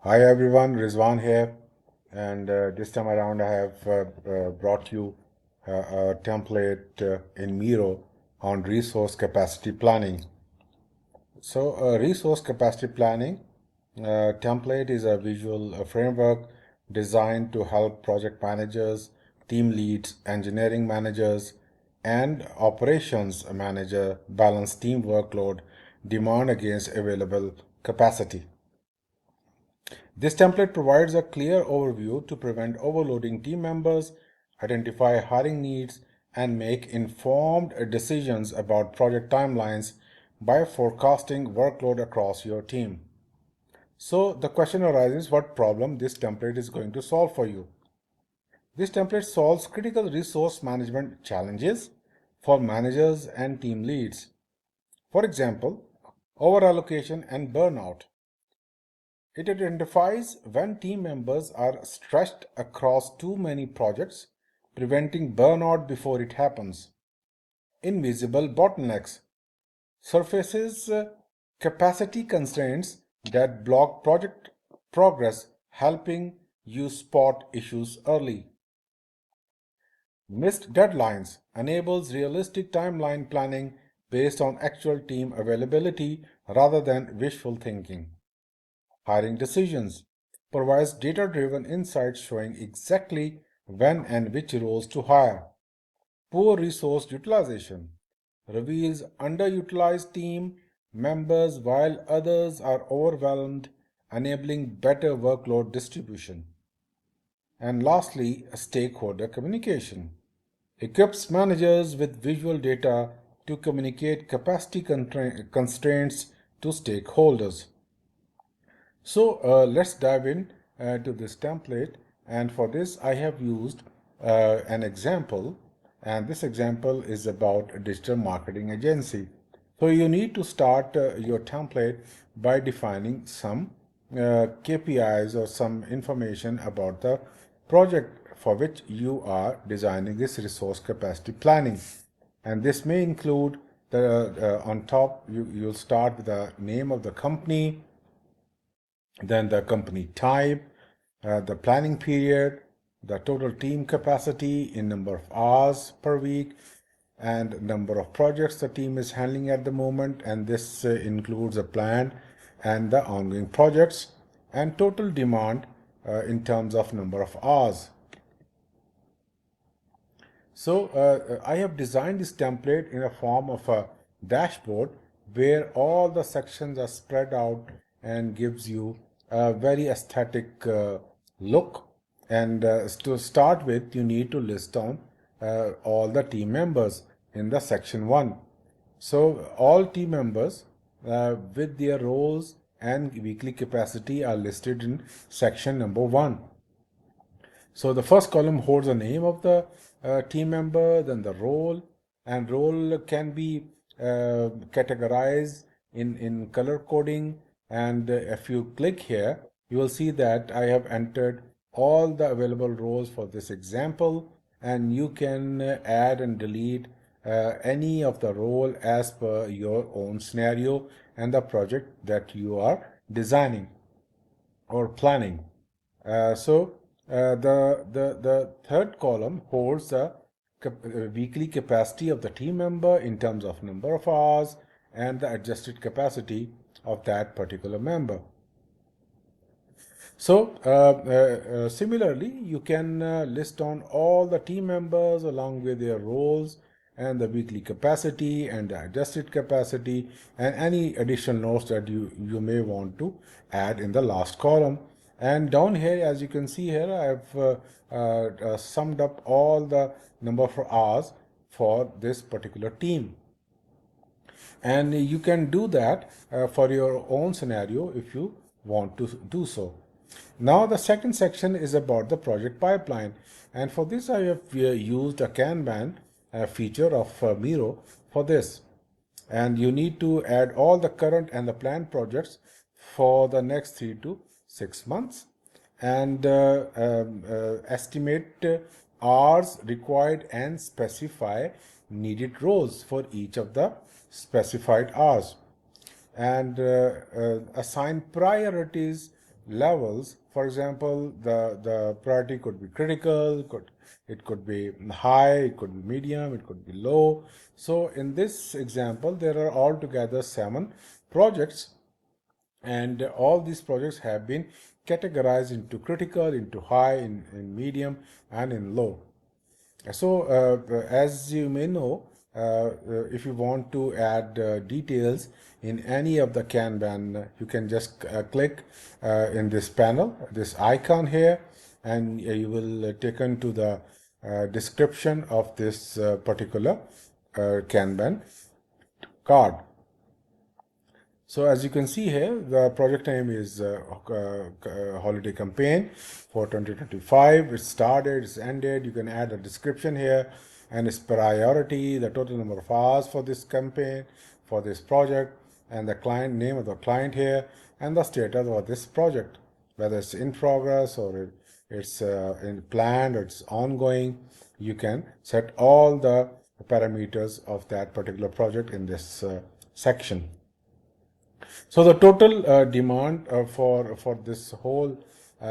Hi everyone, Rizwan here, and this time around I have brought you a template in Miro on resource capacity planning. Resource capacity planning template is a visual framework designed to help project managers, team leads, engineering managers, and operations manager balance team workload demand against available capacity. This template provides a clear overview to prevent overloading team members, identify hiring needs, and make informed decisions about project timelines by forecasting workload across your team. So the question arises what problem this template is going to solve for you. This template solves critical resource management challenges for managers and team leads. For example, overallocation and burnout. It identifies when team members are stretched across too many projects, preventing burnout before it happens. Invisible bottlenecks surfaces capacity constraints that block project progress, helping you spot issues early. Missed deadlines enables realistic timeline planning based on actual team availability rather than wishful thinking. Hiring decisions provides data-driven insights showing exactly when and which roles to hire. Poor resource utilization reveals underutilized team members while others are overwhelmed, enabling better workload distribution. And lastly, stakeholder communication equips managers with visual data to communicate capacity constraints to stakeholders. Let's dive in to this template, and for this I have used an example, and this example is about a digital marketing agency. So you need to start your template by defining some KPIs or some information about the project for which you are designing this resource capacity planning. And this may include on top you'll start with the name of the company, then the company type, the planning period, the total team capacity in number of hours per week, and number of projects the team is handling at the moment, and this includes a plan and the ongoing projects, and total demand in terms of number of hours. I have designed this template in a form of a dashboard where all the sections are spread out and gives you a very aesthetic look. And to start with, you need to list down all the team members in the section 1. So all team members with their roles and weekly capacity are listed in section number 1. So the first column holds the name of the team member, then the role, and role can be categorized in color coding. And if you click here, you will see that I have entered all the available roles for this example, and you can add and delete any of the role as per your own scenario and the project that you are designing or planning. The third column holds the weekly capacity of the team member in terms of number of hours and the adjusted capacity of that particular member. Similarly, you can list on all the team members along with their roles and the weekly capacity and the adjusted capacity and any additional notes that you may want to add in the last column. And down here, as you can see here, I've summed up all the number of hours for this particular team. And you can do that for your own scenario if you want to do so. Now the second section is about the project pipeline, and for this I have used a Kanban feature of Miro for this. And you need to add all the current and the planned projects for the next 3 to 6 months, and estimate hours required and specify needed roles for each of the specified hours, and assign priorities levels. For example, the priority could be critical, it could be high, it could be medium, it could be low. So in this example, there are altogether 7 projects, and all these projects have been categorized into critical, into high, in medium, and in low. So, as you may know, if you want to add details in any of the Kanban, you can just click in this panel, this icon here, and you will taken to the description of this particular Kanban card. So as you can see here, the project name is Holiday Campaign for 2025. It started, it's ended. You can add a description here, and its priority, the total number of hours for this campaign, for this project, and the client name of the client here, and the status of this project, whether it's in progress or it's in planned or it's ongoing. You can set all the parameters of that particular project in this section. So the total demand for this whole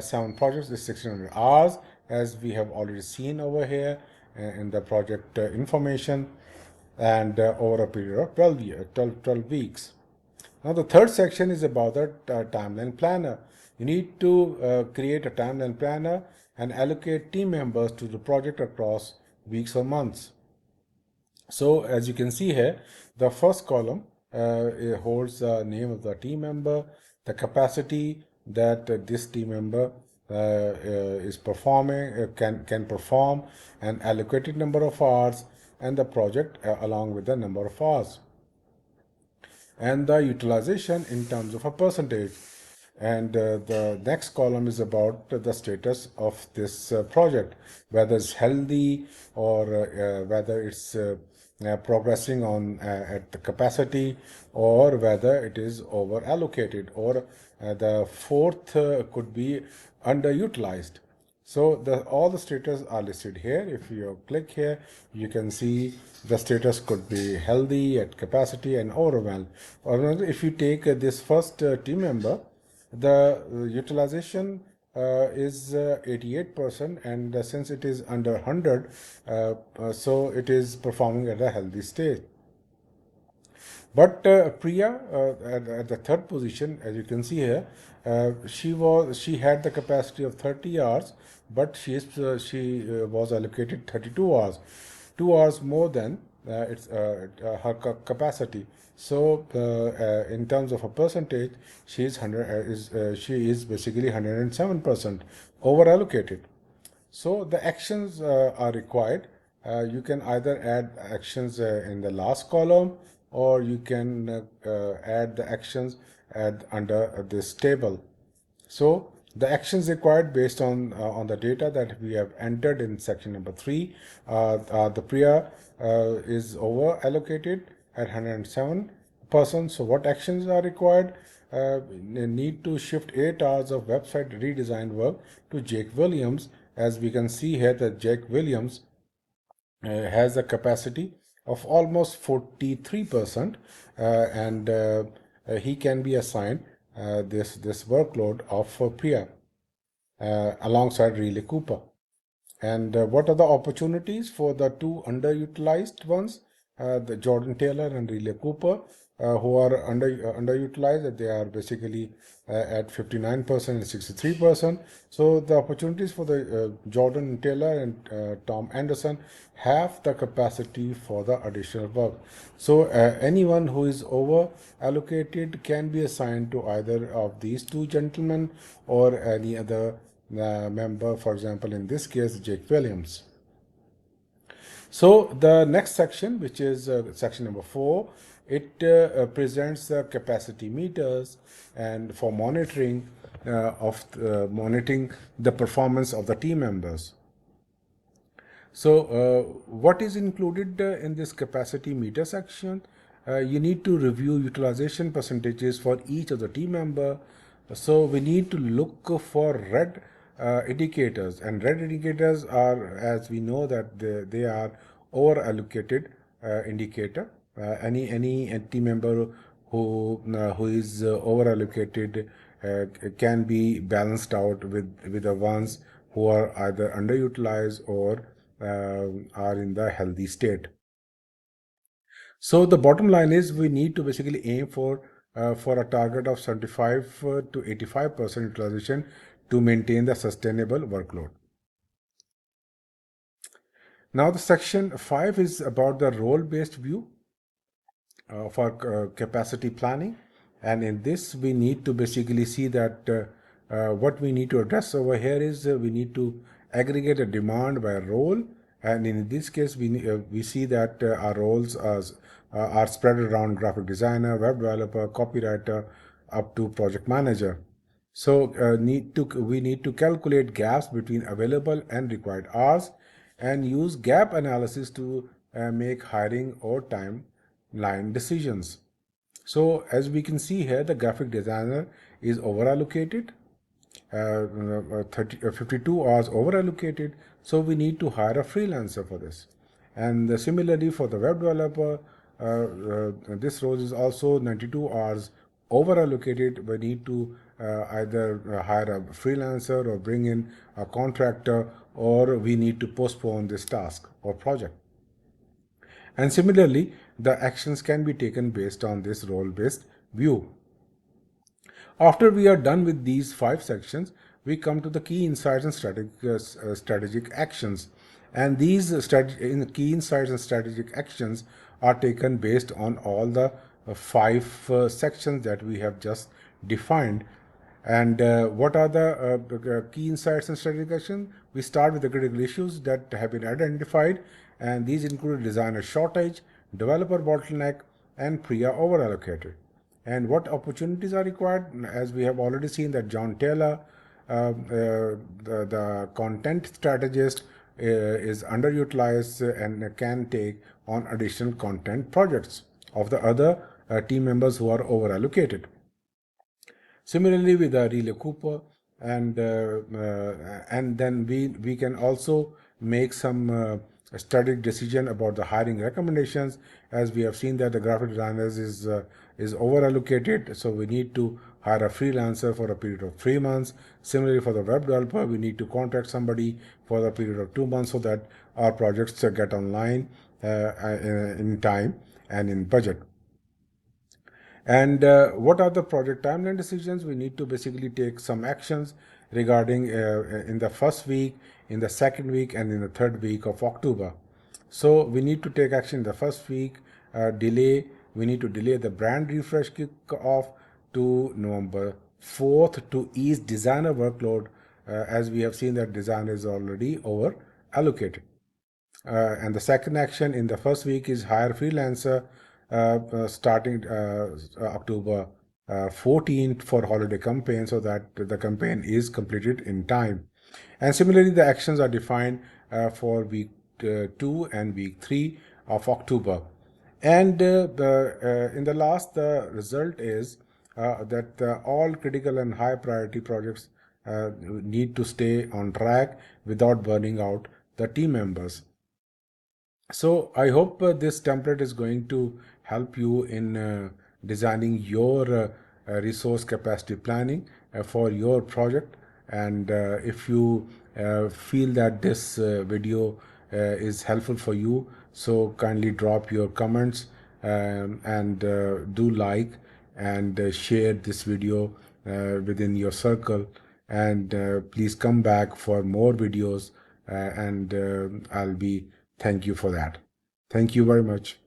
7 projects is 1600 hours, as we have already seen over here in the project information, and over a period of 12 weeks. Now the third section is about the timeline planner. You need to create a timeline planner and allocate team members to the project across weeks or months. So as you can see here, the first column it holds the name of the team member, the capacity that this team member is performing, can perform, an allocated number of hours, and the project along with the number of hours, and the utilization in terms of a percentage. And the next column is about the status of this project, whether it's healthy or whether it's progressing on at the capacity, or whether it is over allocated, or the fourth could be underutilized. So all the status are listed here. If you click here, you can see the status could be healthy, at capacity, and overwhelmed. Or if you take this first team member, the utilization is 88%, and since it is under 100, so it is performing at a healthy state. But Priya, at the third position, as you can see here, she had the capacity of 30 hours, but she was allocated 32 hours, 2 hours more than her capacity. So, in terms of a percentage, she is basically 107% over allocated. So the actions are required. You can either add actions in the last column, or you can add the actions under this table. So the actions required based on the data that we have entered in section number 3. The Priya is over allocated at 107%. So what actions are required? Need to shift 8 hours of website redesign work to Jake Williams. As we can see here, that Jake Williams has a capacity of almost 43%, and he can be assigned this workload of Priya alongside Relay Cooper. And what are the opportunities for the two underutilized ones, the Jordan Taylor and Relay Cooper, who are underutilized? They are basically at 59% and 63%. So the opportunities for the Jordan Taylor and Tom Anderson have the capacity for the additional work. So anyone who is over allocated can be assigned to either of these two gentlemen or any other member, for example, in this case, Jake Williams. So the next section, which is section number 4, it presents the capacity meters and for monitoring monitoring the performance of the team members. So what is included in this capacity meter section? You need to review utilization percentages for each of the team member. So we need to look for red indicators, and red indicators are, as we know, that they are over allocated indicator. Any team member who is over allocated can be balanced out with the ones who are either underutilized or are in the healthy state. So the bottom line is we need to basically aim for a target of 75 to 85% utilization to maintain the sustainable workload. Now the section 5 is about the role-based view for capacity planning, and in this we need to basically see that what we need to address over here is we need to aggregate a demand by role, and in this case we see that our roles are spread around graphic designer, web developer, copywriter, up to project manager. So we need to calculate gaps between available and required hours and use gap analysis to make hiring or timeline decisions. So as we can see here, the graphic designer is overallocated, 52 hours overallocated. So we need to hire a freelancer for this. And similarly for the web developer, this role is also 92 hours overallocated. We need to either hire a freelancer or bring in a contractor, or we need to postpone this task or project. And similarly, the actions can be taken based on this role-based view. After we are done with these 5 sections, we come to the key insights and strategic actions. And these key insights and strategic actions are taken based on all the 5 sections that we have just defined. And what are the key insights and strategic actions? We start with the critical issues that have been identified, and these include designer shortage, developer bottleneck, and PRIA overallocated. And what opportunities are required? As we have already seen that John Taylor, the content strategist, is underutilized and can take on additional content projects of the other team members who are overallocated. Similarly with the relay Cooper, and then we can also make some strategic decision about the hiring recommendations, as we have seen that the graphic designers is over allocated, so we need to hire a freelancer for a period of 3 months. Similarly for the web developer, we need to contract somebody for the period of 2 months so that our projects get online in time and in budget. And what are the project timeline decisions? We need to basically take some actions regarding in the first week, in the second week, and in the third week of October. So we need to take action in the first week, we need to delay the brand refresh kick-off to November 4th to ease designer workload, as we have seen that designer is already over allocated. And the second action in the first week is hire freelancer starting October 14th for holiday campaign, so that the campaign is completed in time. And similarly, the actions are defined for week 2 and week 3 of October. And in the last, the result is that all critical and high priority projects need to stay on track without burning out the team members. So I hope this template is going to help you in designing your resource capacity planning for your project. And if you feel that this video is helpful for you, so kindly drop your comments and do like and share this video within your circle. And please come back for more videos, and I'll be thank you for that. Thank you very much.